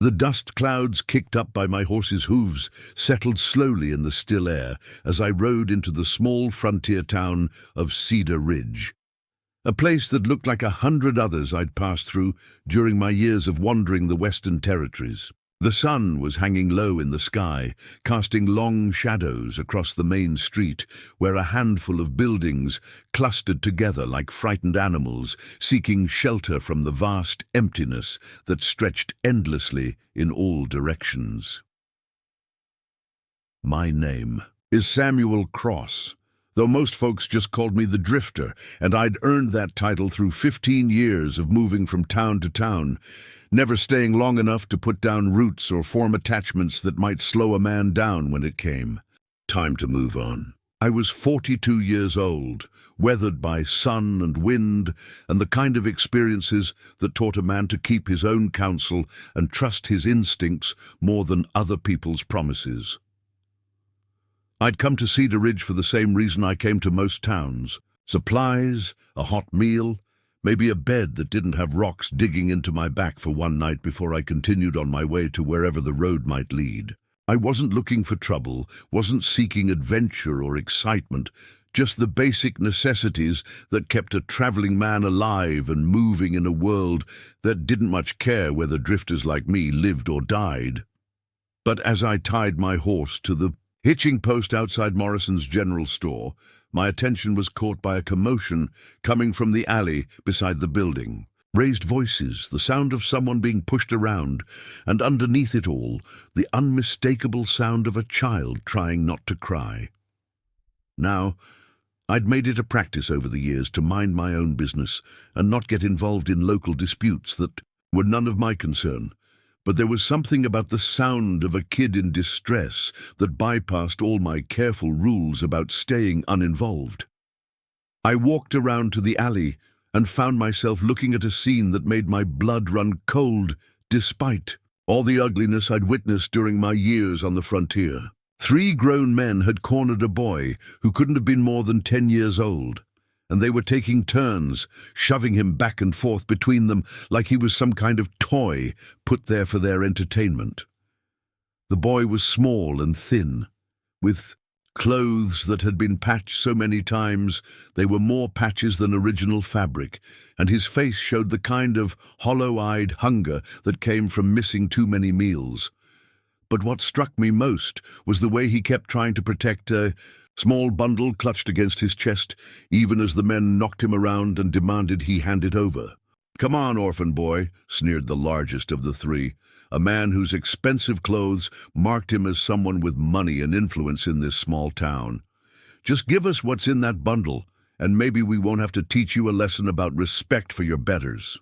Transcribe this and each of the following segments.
The dust clouds kicked up by my horse's hooves settled slowly in the still air as I rode into the small frontier town of Cedar Ridge, a place that looked like 100 others I'd passed through during my years of wandering the Western Territories. The sun was hanging low in the sky, casting long shadows across the main street, where a handful of buildings clustered together like frightened animals, seeking shelter from the vast emptiness that stretched endlessly in all directions. My name is Samuel Cross, though most folks just called me the Drifter, and I'd earned that title through 15 years of moving from town to town, never staying long enough to put down roots or form attachments that might slow a man down when it came time to move on. I was 42 years old, weathered by sun and wind and the kind of experiences that taught a man to keep his own counsel and trust his instincts more than other people's promises. I'd come to Cedar Ridge for the same reason I came to most towns: supplies, a hot meal, maybe a bed that didn't have rocks digging into my back for one night before I continued on my way to wherever the road might lead. I wasn't looking for trouble, wasn't seeking adventure or excitement, just the basic necessities that kept a traveling man alive and moving in a world that didn't much care whether drifters like me lived or died. But as I tied my horse to the hitching post outside Morrison's general store, my attention was caught by a commotion coming from the alley beside the building. Raised voices, the sound of someone being pushed around, and underneath it all, the unmistakable sound of a child trying not to cry. Now, I'd made it a practice over the years to mind my own business and not get involved in local disputes that were none of my concern. But there was something about the sound of a kid in distress that bypassed all my careful rules about staying uninvolved. I walked around to the alley and found myself looking at a scene that made my blood run cold despite all the ugliness I'd witnessed during my years on the frontier. 3 grown men had cornered a boy who couldn't have been more than 10 years old, and they were taking turns, shoving him back and forth between them like he was some kind of toy put there for their entertainment. The boy was small and thin, with clothes that had been patched so many times they were more patches than original fabric, and his face showed the kind of hollow-eyed hunger that came from missing too many meals. But what struck me most was the way he kept trying to protect a small bundle clutched against his chest, even as the men knocked him around and demanded he hand it over. "Come on, orphan boy," sneered the largest of the 3, a man whose expensive clothes marked him as someone with money and influence in this small town. "Just give us what's in that bundle, and maybe we won't have to teach you a lesson about respect for your betters."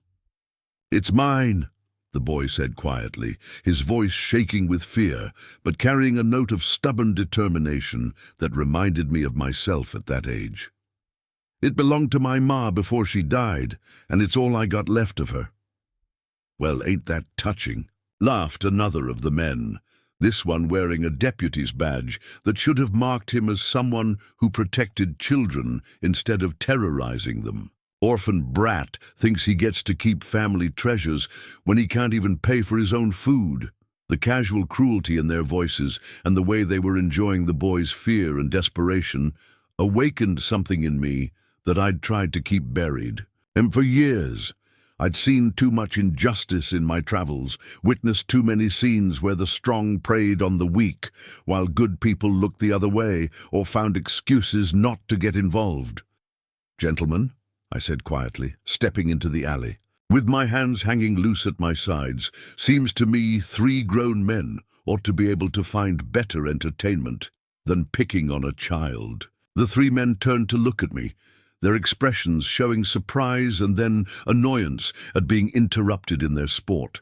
"It's mine," the boy said quietly, his voice shaking with fear, but carrying a note of stubborn determination that reminded me of myself at that age. "It belonged to my ma before she died, and it's all I got left of her." "Well, ain't that touching?" laughed another of the men, this one wearing a deputy's badge that should have marked him as someone who protected children instead of terrorizing them. "Orphan brat thinks he gets to keep family treasures when he can't even pay for his own food." The casual cruelty in their voices and the way they were enjoying the boy's fear and desperation awakened something in me that I'd tried to keep buried. And for years, I'd seen too much injustice in my travels, witnessed too many scenes where the strong preyed on the weak, while good people looked the other way or found excuses not to get involved. "Gentlemen," I said quietly, stepping into the alley, with my hands hanging loose at my sides, "seems to me 3 grown men ought to be able to find better entertainment than picking on a child." The 3 men turned to look at me, their expressions showing surprise and then annoyance at being interrupted in their sport.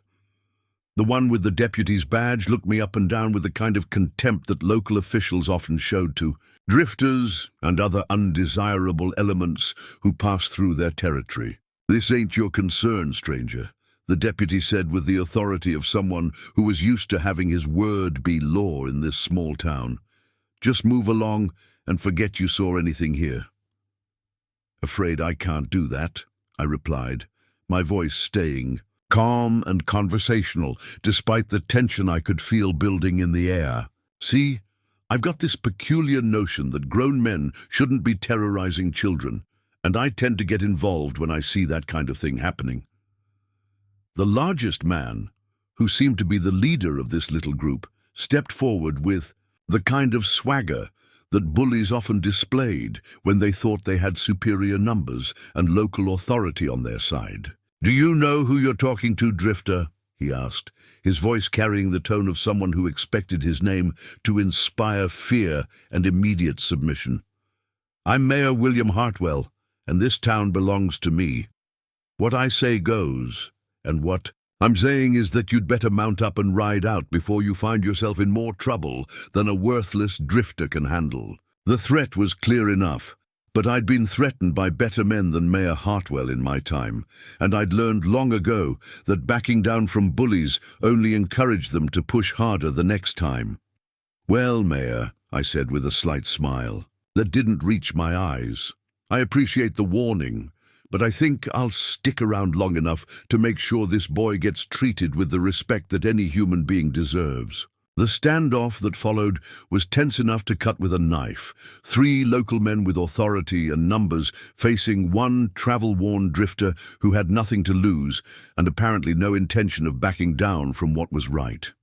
The one with the deputy's badge looked me up and down with the kind of contempt that local officials often showed to drifters and other undesirable elements who pass through their territory. "This ain't your concern, stranger," the deputy said with the authority of someone who was used to having his word be law in this small town. "Just move along and forget you saw anything here." "Afraid I can't do that," I replied, my voice staying calm and conversational, despite the tension I could feel building in the air. See, I've got this peculiar notion that grown men shouldn't be terrorizing children, and I tend to get involved when I see that kind of thing happening. The largest man, who seemed to be the leader of this little group, stepped forward with the kind of swagger that bullies often displayed when they thought they had superior numbers and local authority on their side. "Do you know who you're talking to, Drifter?" he asked, his voice carrying the tone of someone who expected his name to inspire fear and immediate submission. "I'm Mayor William Hartwell, and this town belongs to me. What I say goes, and what I'm saying is that you'd better mount up and ride out before you find yourself in more trouble than a worthless drifter can handle." The threat was clear enough, but I'd been threatened by better men than Mayor Hartwell in my time, and I'd learned long ago that backing down from bullies only encouraged them to push harder the next time. "Well, Mayor," I said with a slight smile that didn't reach my eyes, "I appreciate the warning, but I think I'll stick around long enough to make sure this boy gets treated with the respect that any human being deserves." The standoff that followed was tense enough to cut with a knife. 3 local men with authority and numbers facing one travel-worn drifter who had nothing to lose and apparently no intention of backing down from what was right.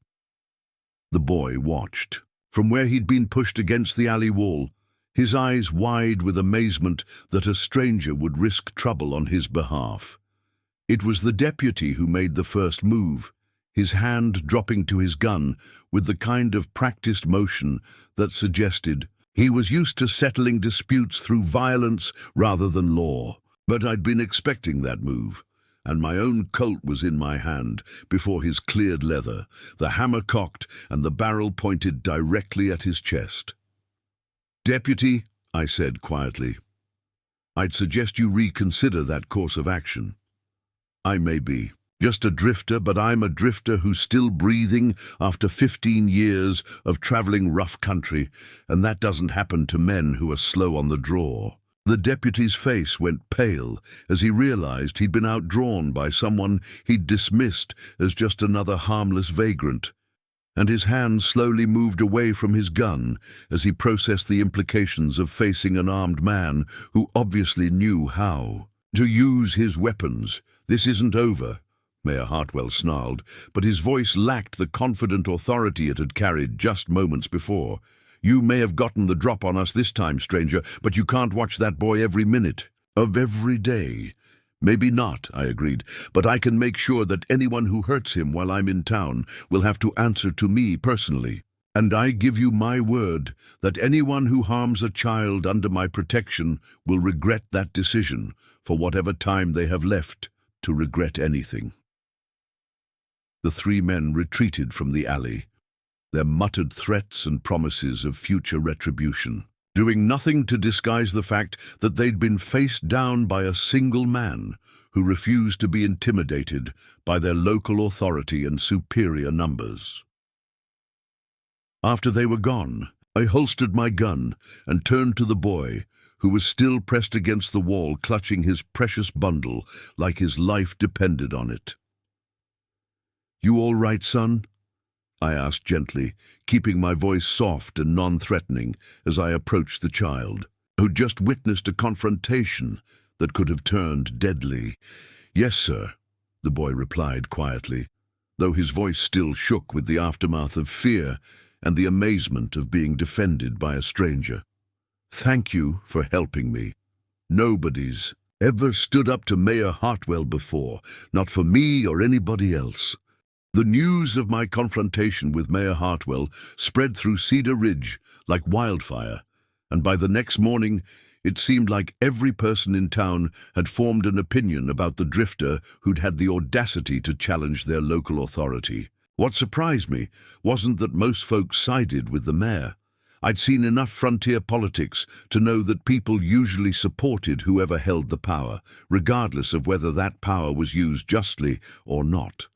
The boy watched. From where he'd been pushed against the alley wall, his eyes wide with amazement that a stranger would risk trouble on his behalf. It was the deputy who made the first move, his hand dropping to his gun with the kind of practiced motion that suggested he was used to settling disputes through violence rather than law. But I'd been expecting that move, and my own Colt was in my hand before his cleared leather, the hammer cocked and the barrel pointed directly at his chest. "Deputy," I said quietly, "I'd suggest you reconsider that course of action. I may be just a drifter, but I'm a drifter who's still breathing after 15 years of traveling rough country, and that doesn't happen to men who are slow on the draw." The deputy's face went pale as he realized he'd been outdrawn by someone he'd dismissed as just another harmless vagrant, and his hand slowly moved away from his gun as he processed the implications of facing an armed man who obviously knew how to use his weapons. "This isn't over," Mayor Hartwell snarled, but his voice lacked the confident authority it had carried just moments before. "You may have gotten the drop on us this time, stranger, but you can't watch that boy every minute of every day." "Maybe not," I agreed, "but I can make sure that anyone who hurts him while I'm in town will have to answer to me personally. And I give you my word that anyone who harms a child under my protection will regret that decision for whatever time they have left to regret anything." The 3 men retreated from the alley, their muttered threats and promises of future retribution, doing nothing to disguise the fact that they'd been faced down by a single man who refused to be intimidated by their local authority and superior numbers. After they were gone, I holstered my gun and turned to the boy, who was still pressed against the wall, clutching his precious bundle like his life depended on it. "You all right, son?" I asked gently, keeping my voice soft and non-threatening as I approached the child, who'd just witnessed a confrontation that could have turned deadly. "Yes, sir," the boy replied quietly, though his voice still shook with the aftermath of fear and the amazement of being defended by a stranger. "Thank you for helping me. Nobody's ever stood up to Mayor Hartwell before, not for me or anybody else." The news of my confrontation with Mayor Hartwell spread through Cedar Ridge like wildfire, and by the next morning it seemed like every person in town had formed an opinion about the drifter who'd had the audacity to challenge their local authority. What surprised me wasn't that most folks sided with the mayor. I'd seen enough frontier politics to know that people usually supported whoever held the power, regardless of whether that power was used justly or not.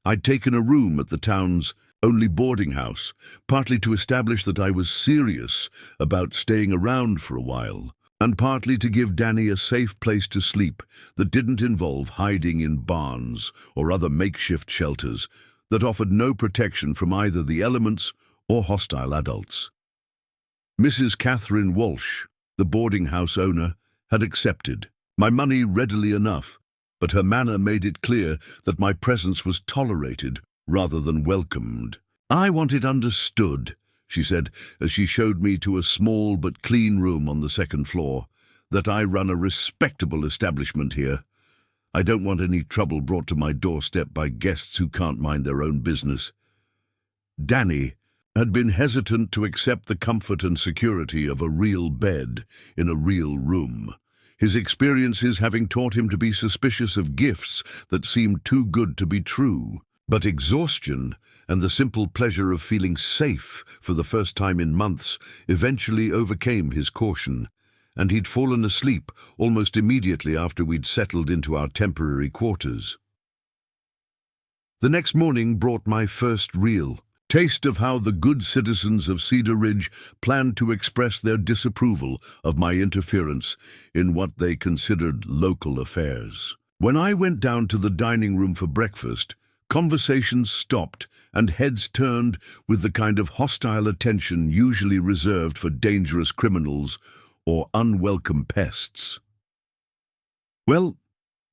I'd taken a room at the town's only boarding house, partly to establish that I was serious about staying around for a while. and partly to give Danny a safe place to sleep that didn't involve hiding in barns or other makeshift shelters that offered no protection from either the elements or hostile adults. Mrs. Catherine Walsh, the boarding house owner, had accepted my money readily enough, but her manner made it clear that my presence was tolerated rather than welcomed. "I want it understood," she said as she showed me to a small but clean room on the second floor, "that I run a respectable establishment here. I don't want any trouble brought to my doorstep by guests who can't mind their own business." Danny had been hesitant to accept the comfort and security of a real bed in a real room, his experiences having taught him to be suspicious of gifts that seemed too good to be true. But exhaustion and the simple pleasure of feeling safe for the first time in months eventually overcame his caution, and he'd fallen asleep almost immediately after we'd settled into our temporary quarters. The next morning brought my first real taste of how the good citizens of Cedar Ridge planned to express their disapproval of my interference in what they considered local affairs. When I went down to the dining room for breakfast, conversations stopped and heads turned with the kind of hostile attention usually reserved for dangerous criminals or unwelcome pests. "Well,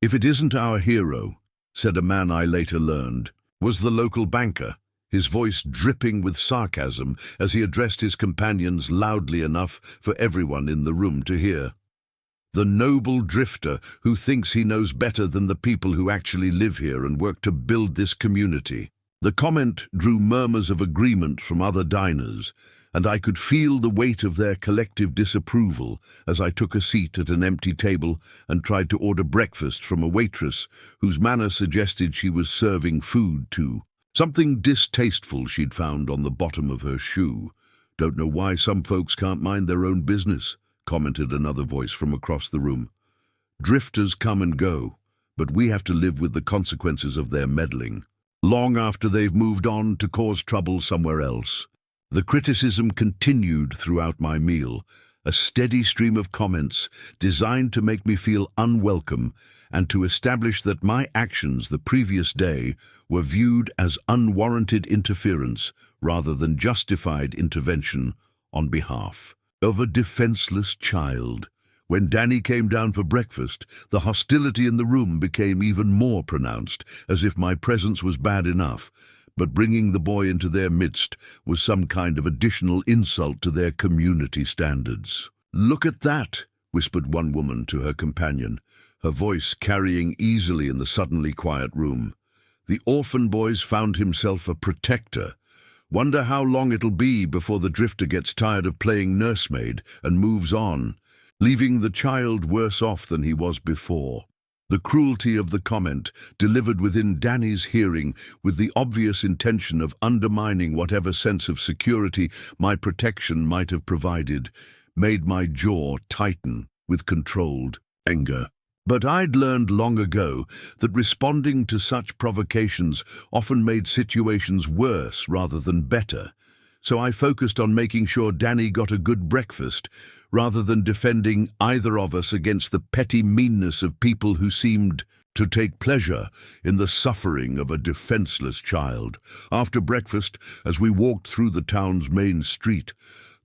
if it isn't our hero," said a man I later learned was the local banker, his voice dripping with sarcasm as he addressed his companions loudly enough for everyone in the room to hear. "The noble drifter who thinks he knows better than the people who actually live here and work to build this community." The comment drew murmurs of agreement from other diners, and I could feel the weight of their collective disapproval as I took a seat at an empty table and tried to order breakfast from a waitress whose manner suggested she was serving food too. Something distasteful she'd found on the bottom of her shoe. "Don't know why some folks can't mind their own business," commented another voice from across the room. "Drifters come and go, but we have to live with the consequences of their meddling, long after they've moved on to cause trouble somewhere else." The criticism continued throughout my meal, a steady stream of comments designed to make me feel unwelcome and to establish that my actions the previous day were viewed as unwarranted interference rather than justified intervention on behalf of a defenseless child. When Danny came down for breakfast, the hostility in the room became even more pronounced, as if my presence was bad enough, but bringing the boy into their midst was some kind of additional insult to their community standards. "Look at that," whispered one woman to her companion, her voice carrying easily in the suddenly quiet room. "The orphan boy's found himself a protector. Wonder how long it'll be before the drifter gets tired of playing nursemaid and moves on, leaving the child worse off than he was before." The cruelty of the comment, delivered within Danny's hearing with the obvious intention of undermining whatever sense of security my protection might have provided, made my jaw tighten with controlled anger. But I'd learned long ago that responding to such provocations often made situations worse rather than better, so I focused on making sure Danny got a good breakfast, rather than defending either of us against the petty meanness of people who seemed to take pleasure in the suffering of a defenseless child. After breakfast, as we walked through the town's main street,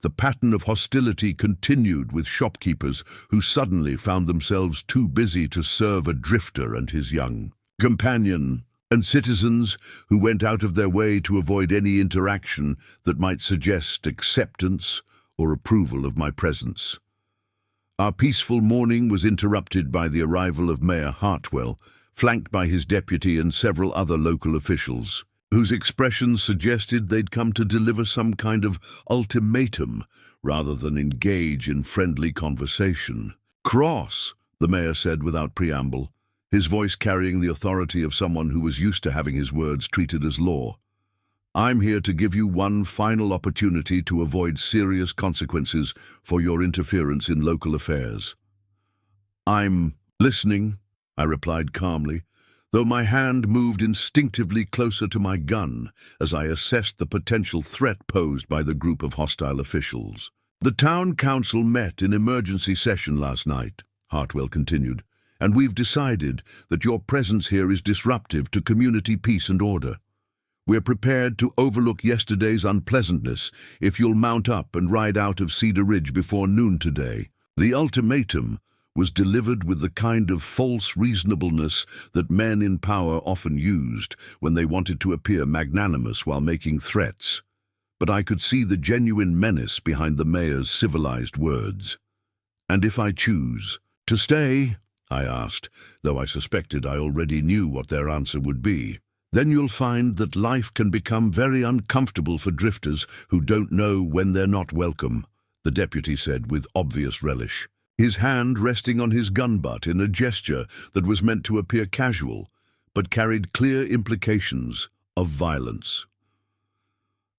the pattern of hostility continued with shopkeepers who suddenly found themselves too busy to serve a drifter and his young companion, and citizens who went out of their way to avoid any interaction that might suggest acceptance or approval of my presence. Our peaceful morning was interrupted by the arrival of Mayor Hartwell, flanked by his deputy and several other local officials, whose expressions suggested they'd come to deliver some kind of ultimatum rather than engage in friendly conversation. "Cross," the mayor said without preamble, his voice carrying the authority of someone who was used to having his words treated as law. "I'm here to give you one final opportunity to avoid serious consequences for your interference in local affairs." "I'm listening," I replied calmly, though my hand moved instinctively closer to my gun as I assessed the potential threat posed by the group of hostile officials. "The town council met in emergency session last night," Hartwell continued, "and we've decided that your presence here is disruptive to community peace and order. We're prepared to overlook yesterday's unpleasantness if you'll mount up and ride out of Cedar Ridge before noon today." The ultimatum was delivered with the kind of false reasonableness that men in power often used when they wanted to appear magnanimous while making threats. But I could see the genuine menace behind the mayor's civilized words. "And if I choose to stay?" I asked, though I suspected I already knew what their answer would be. "Then you'll find that life can become very uncomfortable for drifters who don't know when they're not welcome," the deputy said with obvious relish, his hand resting on his gun butt in a gesture that was meant to appear casual, but carried clear implications of violence.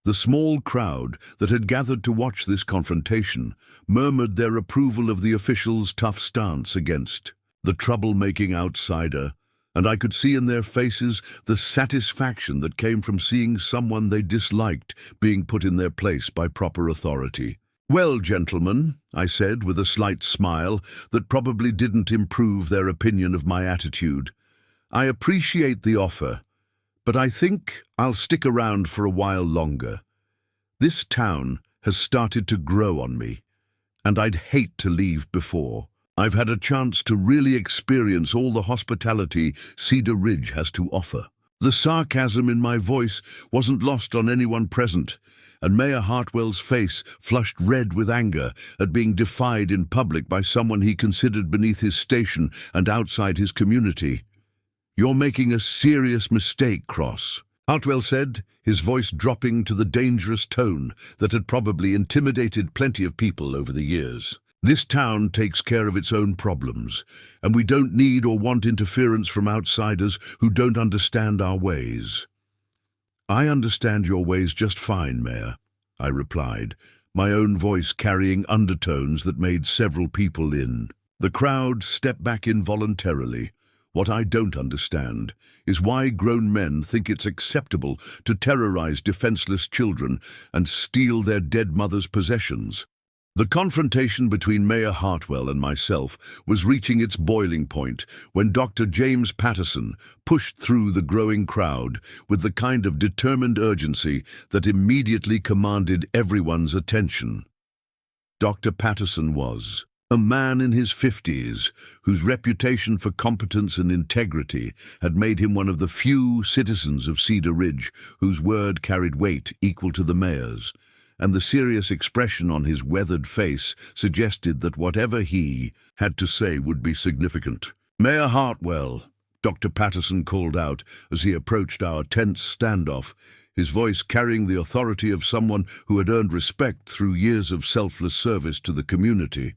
The small crowd that had gathered to watch this confrontation murmured their approval of the officials' tough stance against the troublemaking outsider, and I could see in their faces the satisfaction that came from seeing someone they disliked being put in their place by proper authority. "Well, gentlemen," I said with a slight smile that probably didn't improve their opinion of my attitude, "I appreciate the offer, but I think I'll stick around for a while longer. This town has started to grow on me, and I'd hate to leave before I've had a chance to really experience all the hospitality Cedar Ridge has to offer." The sarcasm in my voice wasn't lost on anyone present, and Mayor Hartwell's face flushed red with anger at being defied in public by someone he considered beneath his station and outside his community. "You're making a serious mistake, Cross," Hartwell said, his voice dropping to the dangerous tone that had probably intimidated plenty of people over the years. "This town takes care of its own problems, and we don't need or want interference from outsiders who don't understand our ways." "I understand your ways just fine, Mayor," I replied, my own voice carrying undertones that made several people in the crowd step back involuntarily. "What I don't understand is why grown men think it's acceptable to terrorize defenseless children and steal their dead mother's possessions." The confrontation between Mayor Hartwell and myself was reaching its boiling point when Dr. James Patterson pushed through the growing crowd with the kind of determined urgency that immediately commanded everyone's attention. Dr. Patterson was a man in his 50s whose reputation for competence and integrity had made him one of the few citizens of Cedar Ridge whose word carried weight equal to the mayor's, and the serious expression on his weathered face suggested that whatever he had to say would be significant. "Mayor Hartwell," Dr. Patterson called out as he approached our tense standoff, his voice carrying the authority of someone who had earned respect through years of selfless service to the community.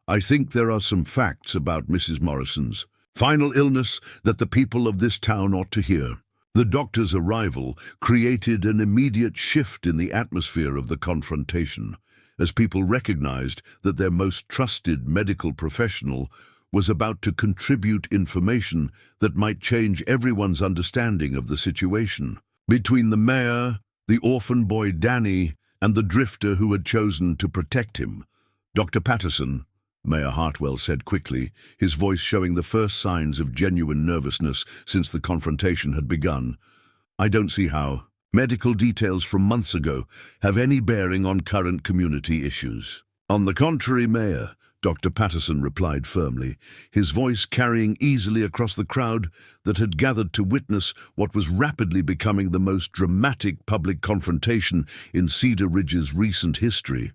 "I think there are some facts about Mrs. Morrison's final illness that the people of this town ought to hear." The doctor's arrival created an immediate shift in the atmosphere of the confrontation, as people recognized that their most trusted medical professional was about to contribute information that might change everyone's understanding of the situation. Between the mayor, the orphan boy Danny, and the drifter who had chosen to protect him, "Dr. Patterson," Mayor Hartwell said quickly, his voice showing the first signs of genuine nervousness since the confrontation had begun, "I don't see how medical details from months ago have any bearing on current community issues." "On the contrary, Mayor," Dr. Patterson replied firmly, his voice carrying easily across the crowd that had gathered to witness what was rapidly becoming the most dramatic public confrontation in Cedar Ridge's recent history.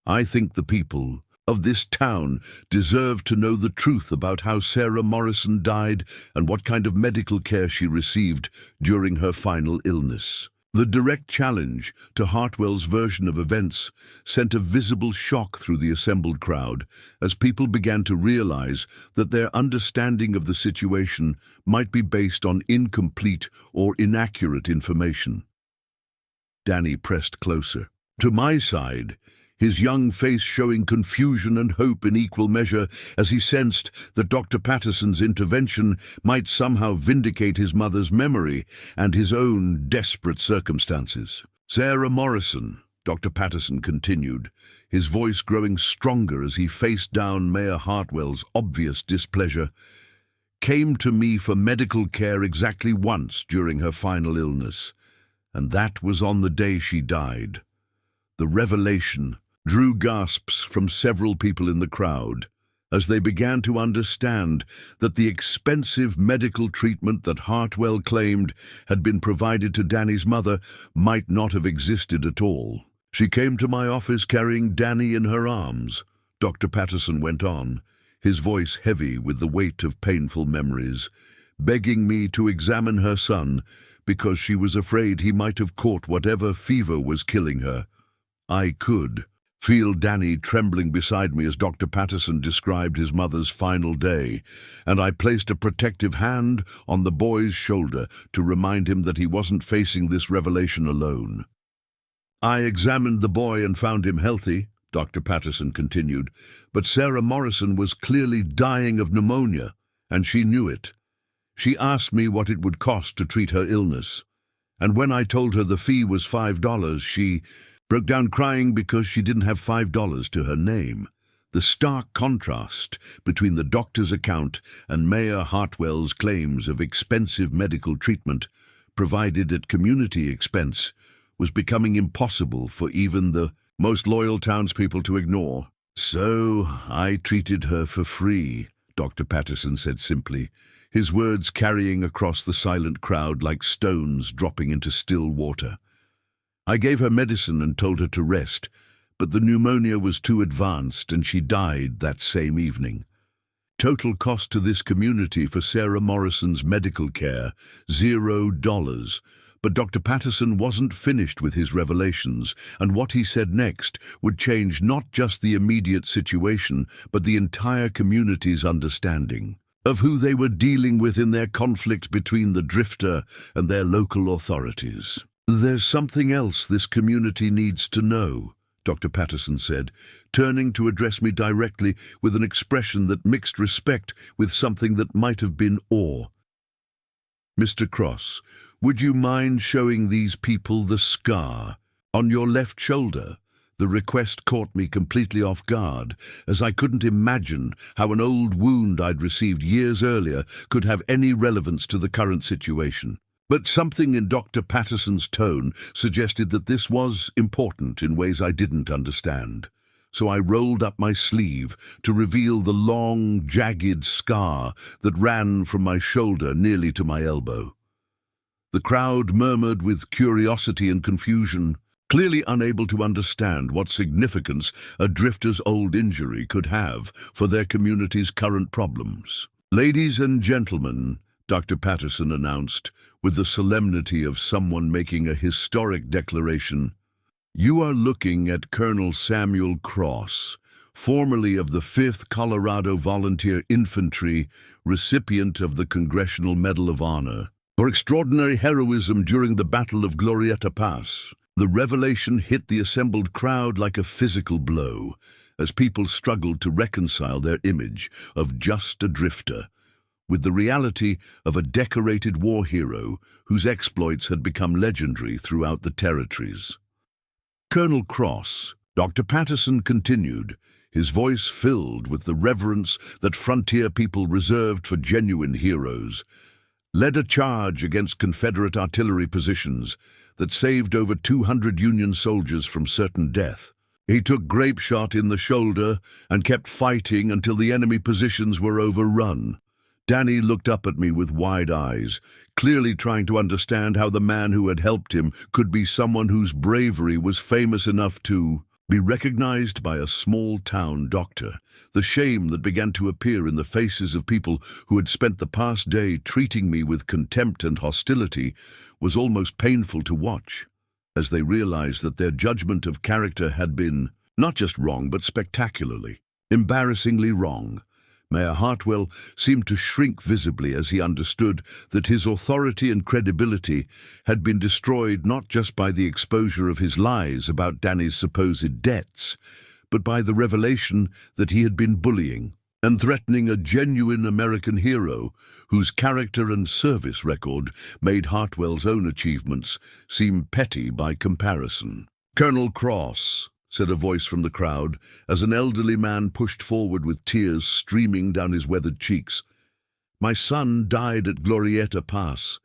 "I think the people of this town deserve to know the truth about how Sarah Morrison died and what kind of medical care she received during her final illness." The direct challenge to Hartwell's version of events sent a visible shock through the assembled crowd as people began to realize that their understanding of the situation might be based on incomplete or inaccurate information. Danny pressed closer to my side, his young face showing confusion and hope in equal measure as he sensed that Dr. Patterson's intervention might somehow vindicate his mother's memory and his own desperate circumstances. "Sarah Morrison," Dr. Patterson continued, his voice growing stronger as he faced down Mayor Hartwell's obvious displeasure, came to me for medical care exactly once during her final illness, and that was on the day she died. The revelation drew gasps from several people in the crowd as they began to understand that the expensive medical treatment that Hartwell claimed had been provided to Danny's mother might not have existed at all. She came to my office carrying Danny in her arms, Dr. Patterson went on, his voice heavy with the weight of painful memories, begging me to examine her son because she was afraid he might have caught whatever fever was killing her. I could feel Danny trembling beside me as Dr. Patterson described his mother's final day, and I placed a protective hand on the boy's shoulder to remind him that he wasn't facing this revelation alone. I examined the boy and found him healthy, Dr. Patterson continued, but Sarah Morrison was clearly dying of pneumonia, and she knew it. She asked me what it would cost to treat her illness, and when I told her the fee was $5, she broke down crying because she didn't have $5 to her name. The stark contrast between the doctor's account and Mayor Hartwell's claims of expensive medical treatment, provided at community expense, was becoming impossible for even the most loyal townspeople to ignore. So I treated her for free, Dr. Patterson said simply, his words carrying across the silent crowd like stones dropping into still water. I gave her medicine and told her to rest, but the pneumonia was too advanced and she died that same evening. Total cost to this community for Sarah Morrison's medical care, $0. But Dr. Patterson wasn't finished with his revelations, and what he said next would change not just the immediate situation, but the entire community's understanding of who they were dealing with in their conflict between the drifter and their local authorities. There's something else this community needs to know, Dr. Patterson said, turning to address me directly with an expression that mixed respect with something that might have been awe. Mr. Cross, would you mind showing these people the scar on your left shoulder? The request caught me completely off guard, as I couldn't imagine how an old wound I'd received years earlier could have any relevance to the current situation. But something in Dr. Patterson's tone suggested that this was important in ways I didn't understand. So I rolled up my sleeve to reveal the long, jagged scar that ran from my shoulder nearly to my elbow. The crowd murmured with curiosity and confusion, clearly unable to understand what significance a drifter's old injury could have for their community's current problems. "Ladies and gentlemen," Dr. Patterson announced, with the solemnity of someone making a historic declaration, "you are looking at Colonel Samuel Cross, formerly of the 5th Colorado Volunteer Infantry, recipient of the Congressional Medal of Honor, for extraordinary heroism during the Battle of Glorieta Pass." The revelation hit the assembled crowd like a physical blow, as people struggled to reconcile their image of just a drifter with the reality of a decorated war hero whose exploits had become legendary throughout the territories. "Colonel Cross," Dr. Patterson continued, his voice filled with the reverence that frontier people reserved for genuine heroes, led a charge against Confederate artillery positions that saved over 200 Union soldiers from certain death. He took grape shot in the shoulder and kept fighting until the enemy positions were overrun. Danny looked up at me with wide eyes, clearly trying to understand how the man who had helped him could be someone whose bravery was famous enough to be recognized by a small-town doctor. The shame that began to appear in the faces of people who had spent the past day treating me with contempt and hostility was almost painful to watch, as they realized that their judgment of character had been not just wrong, but spectacularly, embarrassingly wrong. Mayor Hartwell seemed to shrink visibly as he understood that his authority and credibility had been destroyed not just by the exposure of his lies about Danny's supposed debts, but by the revelation that he had been bullying and threatening a genuine American hero whose character and service record made Hartwell's own achievements seem petty by comparison. "Colonel Cross," said a voice from the crowd, as an elderly man pushed forward with tears streaming down his weathered cheeks. "My son died at Glorieta Pass,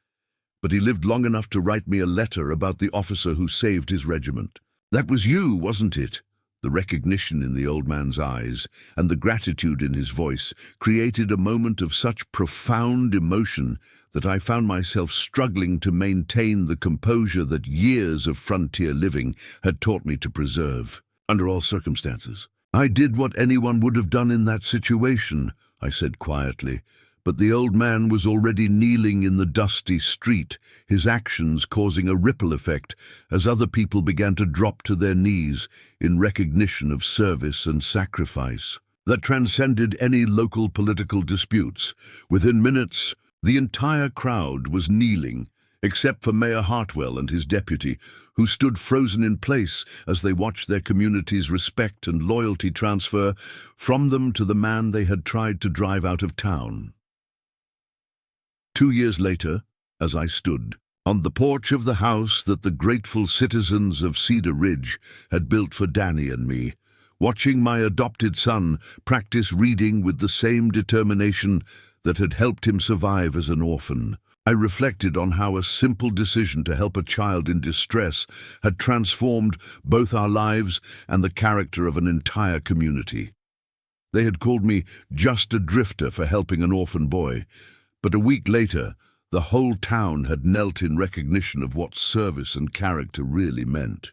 but he lived long enough to write me a letter about the officer who saved his regiment." "That was you, wasn't it?" The recognition in the old man's eyes and the gratitude in his voice created a moment of such profound emotion that I found myself struggling to maintain the composure that years of frontier living had taught me to preserve. "Under all circumstances, I did what anyone would have done in that situation," I said quietly, but the old man was already kneeling in the dusty street, his actions causing a ripple effect as other people began to drop to their knees in recognition of service and sacrifice that transcended any local political disputes. Within minutes, the entire crowd was kneeling, except for Mayor Hartwell and his deputy, who stood frozen in place as they watched their community's respect and loyalty transfer from them to the man they had tried to drive out of town. 2 years later, as I stood on the porch of the house that the grateful citizens of Cedar Ridge had built for Danny and me, watching my adopted son practice reading with the same determination that had helped him survive as an orphan, I reflected on how a simple decision to help a child in distress had transformed both our lives and the character of an entire community. They had called me just a drifter for helping an orphan boy, but a week later, the whole town had knelt in recognition of what service and character really meant.